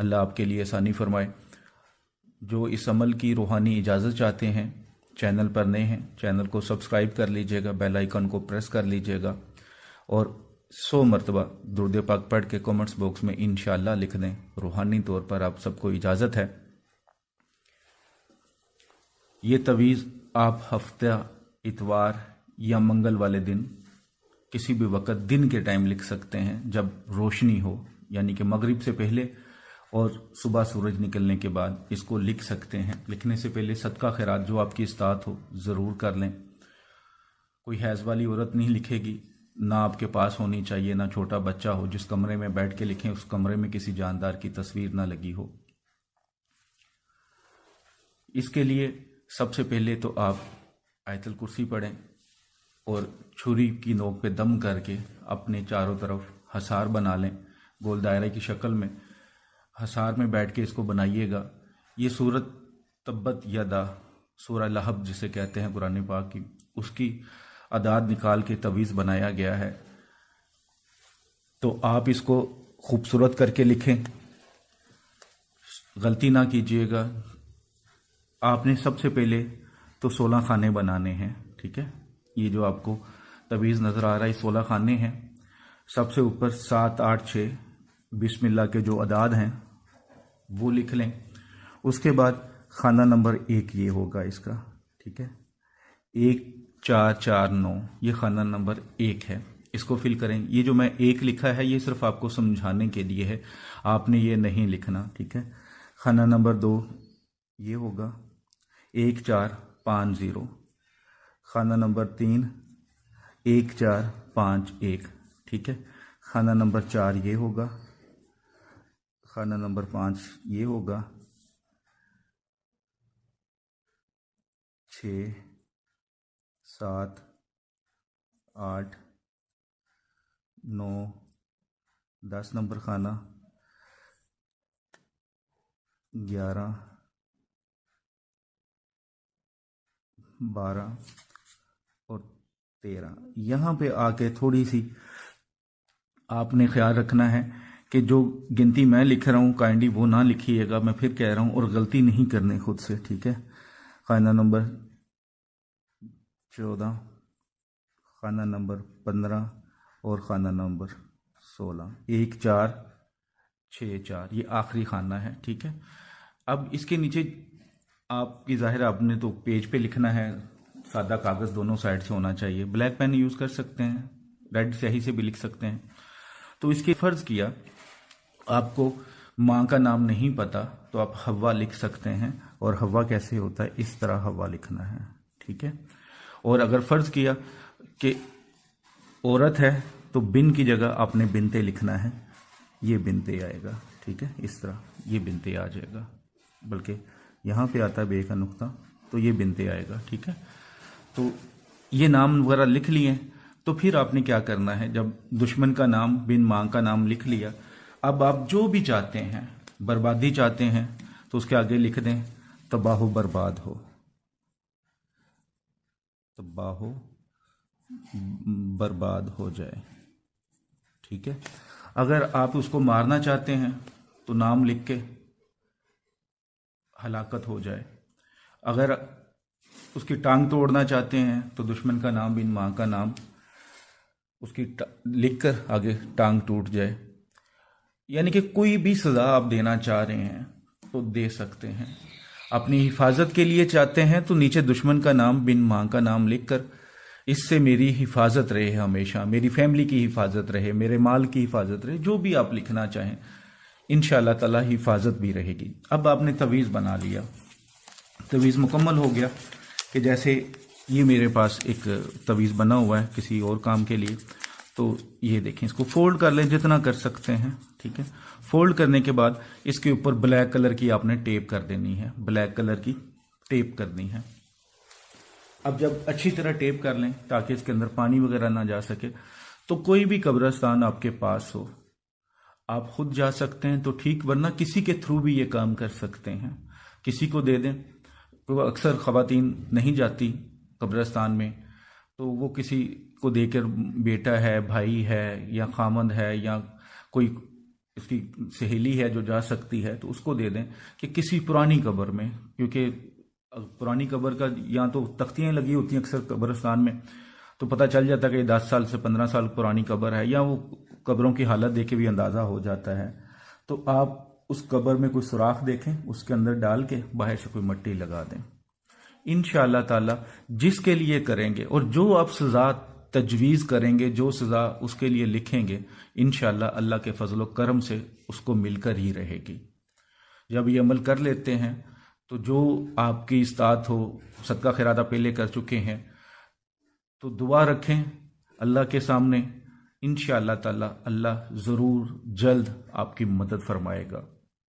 اللہ آپ کے لیے آسانی فرمائے۔ جو اس عمل کی روحانی اجازت چاہتے ہیں، چینل پر نئے ہیں، چینل کو سبسکرائب کر لیجئے گا، بیل آئیکن کو پریس کر لیجئے گا، اور 100 مرتبہ درود پاک پڑھ کے کمنٹس باکس میں انشاءاللہ لکھ دیں۔ روحانی طور پر آپ سب کو اجازت ہے۔ یہ تعویذ آپ ہفتہ، اتوار یا منگل والے دن کسی بھی وقت دن کے ٹائم لکھ سکتے ہیں، جب روشنی ہو، یعنی کہ مغرب سے پہلے اور صبح سورج نکلنے کے بعد اس کو لکھ سکتے ہیں۔ لکھنے سے پہلے صدقہ خیرات جو آپ کی استطاعت ہو ضرور کر لیں۔ کوئی حیض والی عورت نہیں لکھے گی، نہ آپ کے پاس ہونی چاہیے، نہ چھوٹا بچہ ہو۔ جس کمرے میں بیٹھ کے لکھیں اس کمرے میں کسی جاندار کی تصویر نہ لگی ہو۔ اس کے لیے سب سے پہلے تو آپ آیت الکرسی پڑھیں اور چھری کی نوک پہ دم کر کے اپنے چاروں طرف حصار بنا لیں، گول دائرہ کی شکل میں۔ حصار میں بیٹھ کے اس کو بنائیے گا۔ یہ سورت تبت یدا، سورہ لہب جسے کہتے ہیں قرآن پاک کی، اس کی اعداد نکال کے تعویذ بنایا گیا ہے۔ تو آپ اس کو خوبصورت کر کے لکھیں، غلطی نہ کیجیے گا۔ آپ نے سب سے پہلے تو 16 خانے بنانے ہیں، ٹھیک ہے؟ یہ جو آپ کو تعویذ نظر آ رہا ہے 16 خانے ہیں۔ سب سے اوپر 7 8 6 بسم اللہ کے جو اعداد ہیں وہ لکھ لیں۔ اس کے بعد خانہ نمبر 1 یہ ہوگا اس کا، ٹھیک ہے؟ 1 4 4 9 یہ خانہ نمبر 1 ہے، اس کو فل کریں۔ یہ جو میں 1 لکھا ہے یہ صرف آپ کو سمجھانے کے لیے ہے، آپ نے یہ نہیں لکھنا، ٹھیک ہے؟ خانہ نمبر 2 یہ ہوگا 1 4 5 0۔ خانہ نمبر 3 1 4 5 1، ٹھیک ہے؟ خانہ نمبر 4 یہ ہوگا، خانہ نمبر 5 یہ ہوگا، 6 7 8 9 10 نمبر خانہ، 11 12 اور 13۔ یہاں پہ آ کے تھوڑی سی آپ نے خیال رکھنا ہے کہ جو گنتی میں لکھ رہا ہوں کائنڈلی وہ نہ لکھیے گا، میں پھر کہہ رہا ہوں، اور غلطی نہیں کرنی خود سے، ٹھیک ہے؟ خانہ نمبر 14، خانہ نمبر 15 اور خانہ نمبر 16۔ 1 4 6 4 یہ آخری خانہ ہے، ٹھیک ہے؟ اب اس کے نیچے آپ کی ظاہر آپ نے تو پیج پہ لکھنا ہے، سادہ کاغذ دونوں سائڈ سے ہونا چاہیے، بلیک پین یوز کر سکتے ہیں، ریڈ سیاہی سے بھی لکھ سکتے ہیں۔ تو اس کے فرض کیا آپ کو ماں کا نام نہیں پتا تو آپ حوا لکھ سکتے ہیں، اور حوا کیسے ہوتا ہے، اس طرح حوا لکھنا ہے، ٹھیک ہے؟ اور اگر فرض کیا کہ عورت ہے تو بن کی جگہ آپ نے بنتے لکھنا ہے، یہ بنتے آئے گا، ٹھیک ہے؟ اس طرح یہ بنتے آ جائے گا، بلکہ یہاں پہ آتا ہے بے کا نقطہ، تو یہ بنتے آئے گا، ٹھیک ہے؟ تو یہ نام وغیرہ لکھ لیے، تو پھر آپ نے کیا کرنا ہے، جب دشمن کا نام بن ماں کا نام لکھ لیا، اب آپ جو بھی چاہتے ہیں، بربادی چاہتے ہیں تو اس کے آگے لکھ دیں تباہ و برباد ہو، تباہ و برباد ہو جائے، ٹھیک ہے؟ اگر آپ اس کو مارنا چاہتے ہیں تو نام لکھ کے ہلاکت ہو جائے، اگر اس کی ٹانگ توڑنا چاہتے ہیں تو دشمن کا نام بن ماں کا نام اس کی لکھ کر آگے ٹانگ ٹوٹ جائے۔ یعنی کہ کوئی بھی سزا آپ دینا چاہ رہے ہیں تو دے سکتے ہیں۔ اپنی حفاظت کے لیے چاہتے ہیں تو نیچے دشمن کا نام بن ماں کا نام لکھ کر اس سے میری حفاظت رہے، ہمیشہ میری فیملی کی حفاظت رہے، میرے مال کی حفاظت رہے، جو بھی آپ لکھنا چاہیں، انشاءاللہ تعالی حفاظت بھی رہے گی۔ اب آپ نے تعویذ بنا لیا، تعویذ مکمل ہو گیا کہ جیسے یہ میرے پاس ایک تعویذ بنا ہوا ہے کسی اور کام کے لیے، تو یہ دیکھیں، اس کو فولڈ کر لیں جتنا کر سکتے ہیں، ٹھیک ہے؟ فولڈ کرنے کے بعد اس کے اوپر بلیک کلر کی آپ نے ٹیپ کر دینی ہے، بلیک کلر کی ٹیپ کرنی ہے۔ اب جب اچھی طرح ٹیپ کر لیں تاکہ اس کے اندر پانی وغیرہ نہ جا سکے، تو کوئی بھی قبرستان آپ کے پاس ہو، آپ خود جا سکتے ہیں تو ٹھیک، ورنہ کسی کے تھرو بھی یہ کام کر سکتے ہیں، کسی کو دے دیں۔ تو اکثر خواتین نہیں جاتی قبرستان میں، تو وہ کسی کو دے کر، بیٹا ہے، بھائی ہے، یا خامند ہے، یا کوئی اس کی سہیلی ہے جو جا سکتی ہے تو اس کو دے دیں کہ کسی پرانی قبر میں، کیونکہ پرانی قبر کا یہاں تو تختیاں لگی ہوتی ہیں اکثر قبرستان میں، تو پتہ چل جاتا ہے کہ 10 سال سے 15 سال پرانی قبر ہے، یا وہ قبروں کی حالت دیکھ کے بھی اندازہ ہو جاتا ہے۔ تو آپ اس قبر میں کوئی سوراخ دیکھیں، اس کے اندر ڈال کے باہر سے کوئی مٹی لگا دیں۔ انشاءاللہ تعالی جس کے لیے کریں گے اور جو آپ سزا تجویز کریں گے، جو سزا اس کے لیے لکھیں گے، انشاءاللہ اللہ کے فضل و کرم سے اس کو مل کر ہی رہے گی۔ جب یہ عمل کر لیتے ہیں تو جو آپ کی استطاعت ہو، صدقہ خیرات پہلے کر چکے ہیں تو دعا رکھیں اللہ کے سامنے، انشاءاللہ تعالی اللہ ضرور جلد آپ کی مدد فرمائے گا۔